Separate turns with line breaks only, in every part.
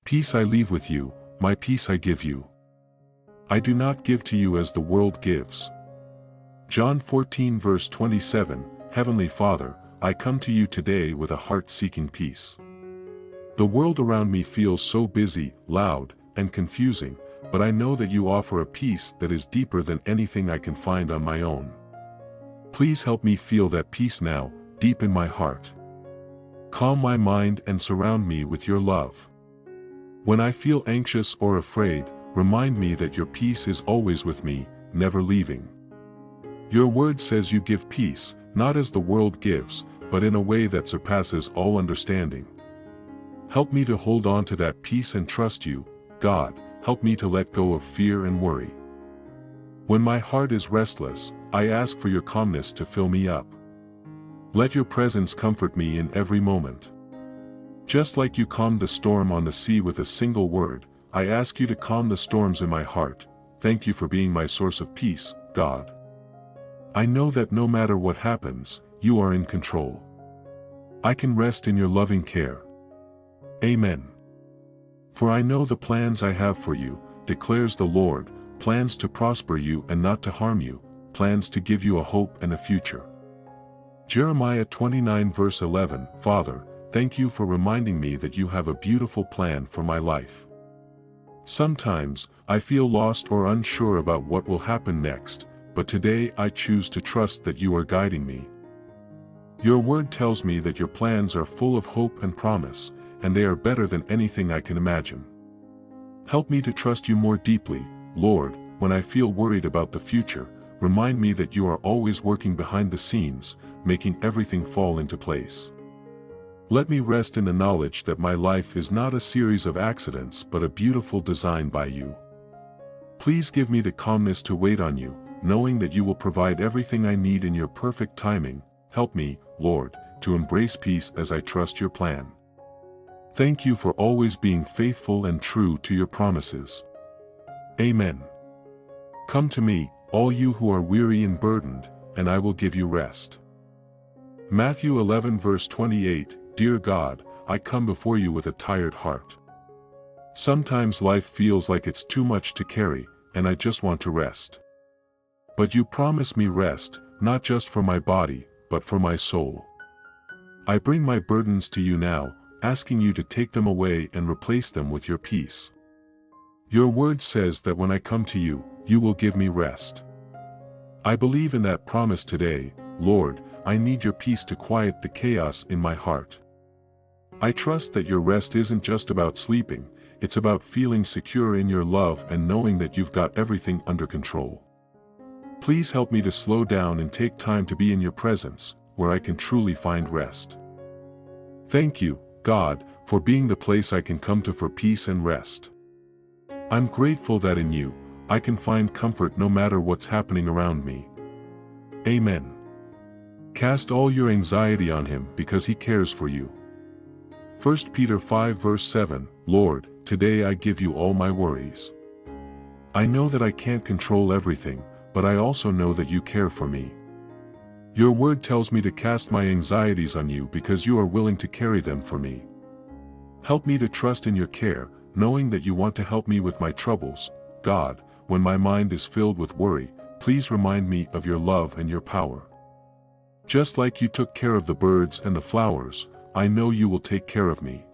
Peace I leave with you, my peace I give you. I do not give to you as the world gives. John 14 verse 27, Heavenly Father, I come to you today with a heart seeking peace. The world around me feels so busy, loud, and confusing, but I know that you offer a peace that is deeper than anything I can find on my own. Please help me feel that peace now, deep in my heart. Calm my mind and surround me with your love. When I feel anxious or afraid, remind me that your peace is always with me, never leaving. Your word says you give peace, not as the world gives, but in a way that surpasses all understanding. Help me to hold on to that peace and trust you, God. Help me to let go of fear and worry. When my heart is restless, I ask for your calmness to fill me up. Let your presence comfort me in every moment. Just like you calmed the storm on the sea with a single word, I ask you to calm the storms in my heart. Thank you for being my source of peace, God. I know that no matter what happens, you are in control. I can rest in your loving care. Amen. For I know the plans I have for you, declares the Lord, plans to prosper you and not to harm you, plans to give you a hope and a future. Jeremiah 29 verse 11, Father, thank you for reminding me that you have a beautiful plan for my life. Sometimes, I feel lost or unsure about what will happen next, but today I choose to trust that you are guiding me. Your word tells me that your plans are full of hope and promise, and they are better than anything I can imagine. Help me to trust you more deeply, Lord. When I feel worried about the future, remind me that you are always working behind the scenes, making everything fall into place. Let me rest in the knowledge that my life is not a series of accidents but a beautiful design by you. Please give me the calmness to wait on you, knowing that you will provide everything I need in your perfect timing. Help me, Lord, to embrace peace as I trust your plan. Thank you for always being faithful and true to your promises. Amen. Come to me, all you who are weary and burdened, and I will give you rest. Matthew 11 verse 28, Dear God, I come before you with a tired heart. Sometimes life feels like it's too much to carry, and I just want to rest. But you promise me rest, not just for my body, but for my soul. I bring my burdens to you now, asking you to take them away and replace them with your peace. Your word says that when I come to you, you will give me rest. I believe in that promise today, Lord. I need your peace to quiet the chaos in my heart. I trust that your rest isn't just about sleeping, it's about feeling secure in your love and knowing that you've got everything under control. Please help me to slow down and take time to be in your presence, where I can truly find rest. Thank you, God, for being the place I can come to for peace and rest. I'm grateful that in you, I can find comfort no matter what's happening around me. Amen. Cast all your anxiety on him because he cares for you. 1 Peter 5 verse 7, Lord, today I give you all my worries. I know that I can't control everything, but I also know that you care for me. Your word tells me to cast my anxieties on you because you are willing to carry them for me. Help me to trust in your care, knowing that you want to help me with my troubles. God, when my mind is filled with worry, please remind me of your love and your power. Just like you took care of the birds and the flowers, I know you will take care of me.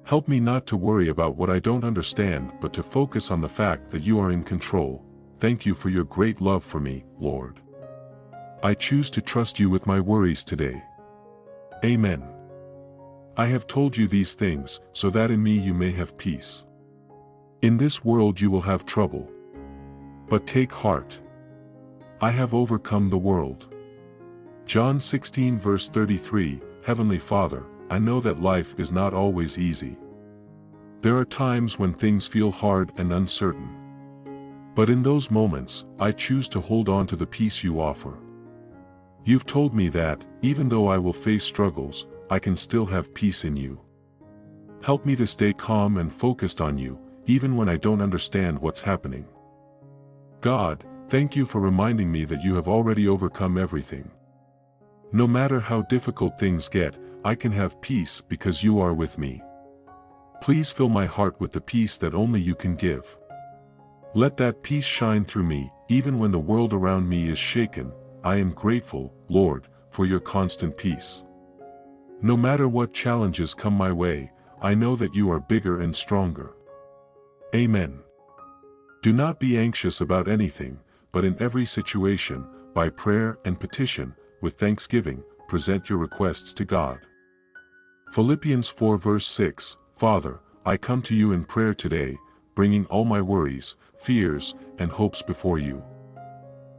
Help me not to worry about what I don't understand but to focus on the fact that you are in control. Thank you for your great love for me, Lord. I choose to trust you with my worries today. Amen. I have told you these things so that in me you may have peace. In this world you will have trouble. But take heart. I have overcome the world. John 16 verse 33, Heavenly Father, I know that life is not always easy. There are times when things feel hard and uncertain. But in those moments, I choose to hold on to the peace you offer. You've told me that, even though I will face struggles, I can still have peace in you. Help me to stay calm and focused on you, even when I don't understand what's happening. God, thank you for reminding me that you have already overcome everything. No matter how difficult things get, I can have peace because you are with me. Please fill my heart with the peace that only you can give. Let that peace shine through me, even when the world around me is shaken. I am grateful, Lord, for your constant peace. No matter what challenges come my way, I know that you are bigger and stronger. Amen. Do not be anxious about anything, but in every situation, by prayer and petition, with thanksgiving, present your requests to God. Philippians 4 verse 6, Father, I come to you in prayer today, bringing all my worries, fears, and hopes before you.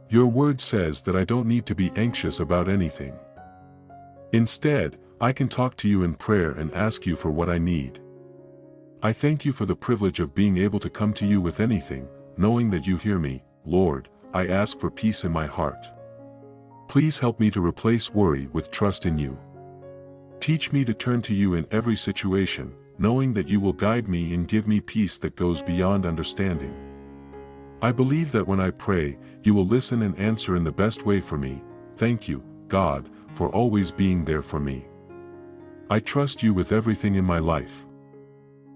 Your word says that I don't need to be anxious about anything. Instead, I can talk to you in prayer and ask you for what I need. I thank you for the privilege of being able to come to you with anything, knowing that you hear me. Lord, I ask for peace in my heart. Please help me to replace worry with trust in you. Teach me to turn to you in every situation, knowing that you will guide me and give me peace that goes beyond understanding. I believe that when I pray, you will listen and answer in the best way for me. Thank you, God, for always being there for me. I trust you with everything in my life.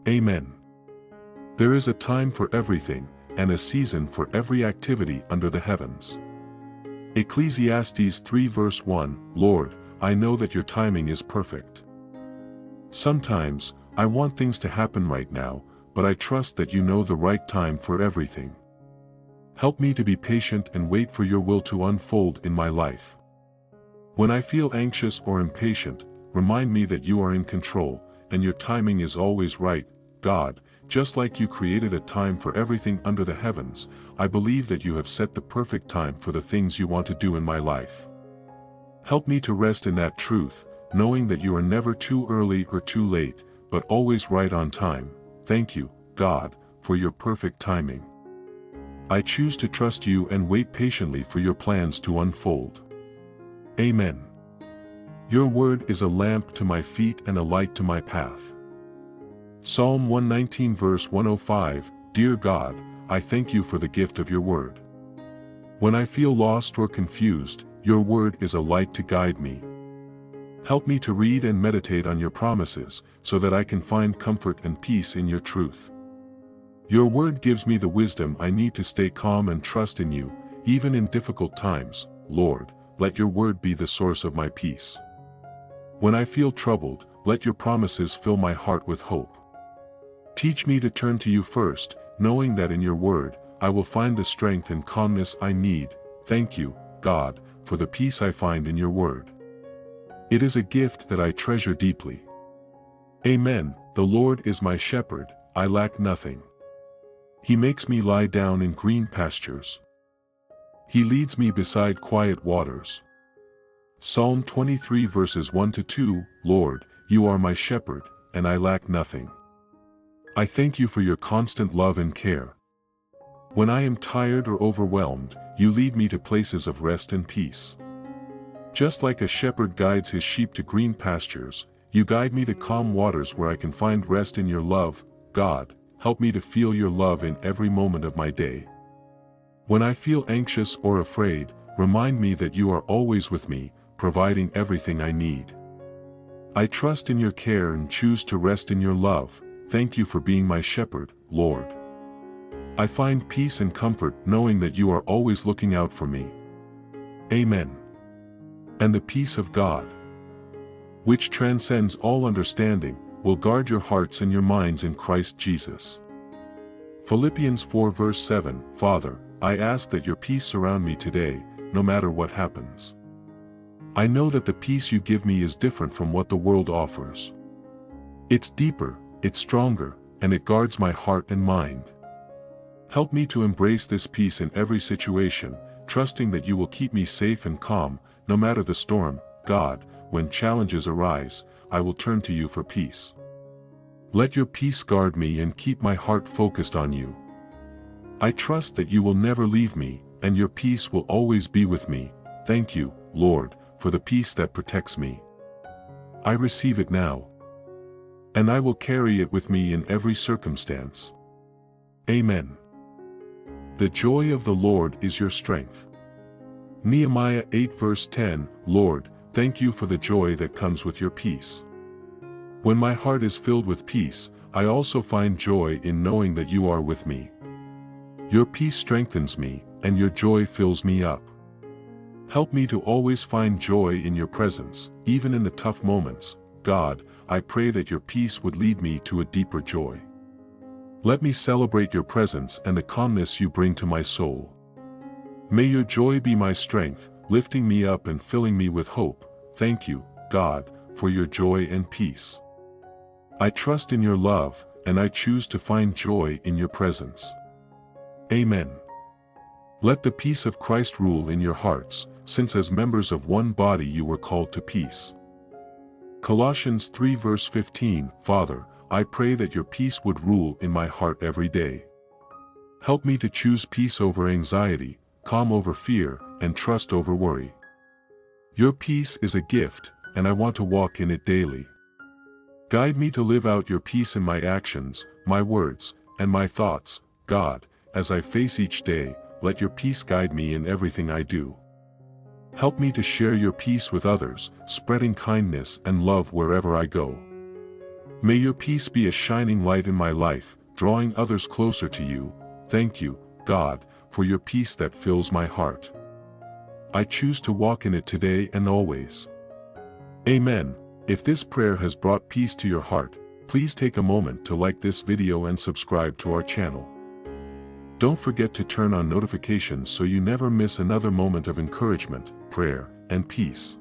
Amen. There is a time for everything, and a season for every activity under the heavens. Ecclesiastes 3 verse 1, Lord, I know that your timing is perfect. Sometimes, I want things to happen right now, but I trust that you know the right time for everything. Help me to be patient and wait for your will to unfold in my life. When I feel anxious or impatient, remind me that you are in control, and your timing is always right. God, just like you created a time for everything under the heavens, I believe that you have set the perfect time for the things you want to do in my life. Help me to rest in that truth, knowing that you are never too early or too late, but always right on time. Thank you, God, for your perfect timing. I choose to trust you and wait patiently for your plans to unfold. Amen. Your word is a lamp to my feet and a light to my path. Psalm 119 verse 105, Dear God, I thank you for the gift of your word. When I feel lost or confused, your word is a light to guide me. Help me to read and meditate on your promises, so that I can find comfort and peace in your truth. Your word gives me the wisdom I need to stay calm and trust in you, even in difficult times. Lord, let your word be the source of my peace. When I feel troubled, let your promises fill my heart with hope. Teach me to turn to you first, knowing that in your word, I will find the strength and calmness I need. Thank you, God, for the peace I find in your word. It is a gift that I treasure deeply. Amen. The Lord is my shepherd, I lack nothing. He makes me lie down in green pastures. He leads me beside quiet waters. Psalm 23 verses 1 to 2, Lord, you are my shepherd, and I lack nothing. I thank you for your constant love and care. When I am tired or overwhelmed, you lead me to places of rest and peace. Just like a shepherd guides his sheep to green pastures, you guide me to calm waters where I can find rest in your love. God, help me to feel your love in every moment of my day. When I feel anxious or afraid, remind me that you are always with me, providing everything I need. I trust in your care and choose to rest in your love. Thank you for being my shepherd, Lord. I find peace and comfort knowing that you are always looking out for me. Amen. And the peace of God, which transcends all understanding, will guard your hearts and your minds in Christ Jesus. Philippians 4 verse 7, Father, I ask that your peace surround me today, no matter what happens. I know that the peace you give me is different from what the world offers. It's deeper, it's stronger, and it guards my heart and mind. Help me to embrace this peace in every situation, trusting that you will keep me safe and calm, no matter the storm. God, when challenges arise, I will turn to you for peace. Let your peace guard me and keep my heart focused on you. I trust that you will never leave me, and your peace will always be with me. Thank you, Lord, for the peace that protects me. I receive it now, and I will carry it with me in every circumstance. Amen. The joy of the Lord is your strength. Nehemiah 8 verse 10, Lord, thank you for the joy that comes with your peace. When my heart is filled with peace, I also find joy in knowing that you are with me. Your peace strengthens me, and your joy fills me up. Help me to always find joy in your presence, even in the tough moments. God, I pray that your peace would lead me to a deeper joy. Let me celebrate your presence and the calmness you bring to my soul. May your joy be my strength, lifting me up and filling me with hope. Thank you, God, for your joy and peace. I trust in your love, and I choose to find joy in your presence. Amen. Let the peace of Christ rule in your hearts, since as members of one body you were called to peace. Colossians 3 verse 15, Father, I pray that your peace would rule in my heart every day. Help me to choose peace over anxiety, calm over fear, and trust over worry. Your peace is a gift, and I want to walk in it daily. Guide me to live out your peace in my actions, my words, and my thoughts. God, as I face each day, let your peace guide me in everything I do. Help me to share your peace with others, spreading kindness and love wherever I go. May your peace be a shining light in my life, drawing others closer to you. Thank you, God, for your peace that fills my heart. I choose to walk in it today and always. Amen. If this prayer has brought peace to your heart, please take a moment to like this video and subscribe to our channel. Don't forget to turn on notifications so you never miss another moment of encouragement, prayer, and peace.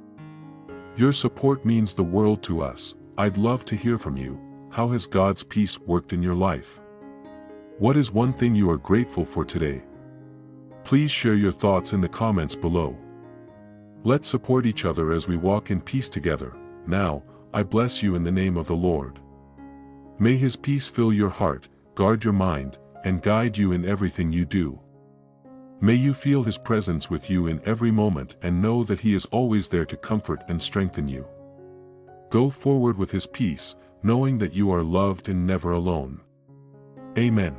Your support means the world to us. I'd love to hear from you. How has God's peace worked in your life? What is one thing you are grateful for today? Please share your thoughts in the comments below. Let's support each other as we walk in peace together. Now, I bless you in the name of the Lord. May His peace fill your heart, guard your mind, and guide you in everything you do. May you feel His presence with you in every moment and know that He is always there to comfort and strengthen you. Go forward with His peace, knowing that you are loved and never alone. Amen.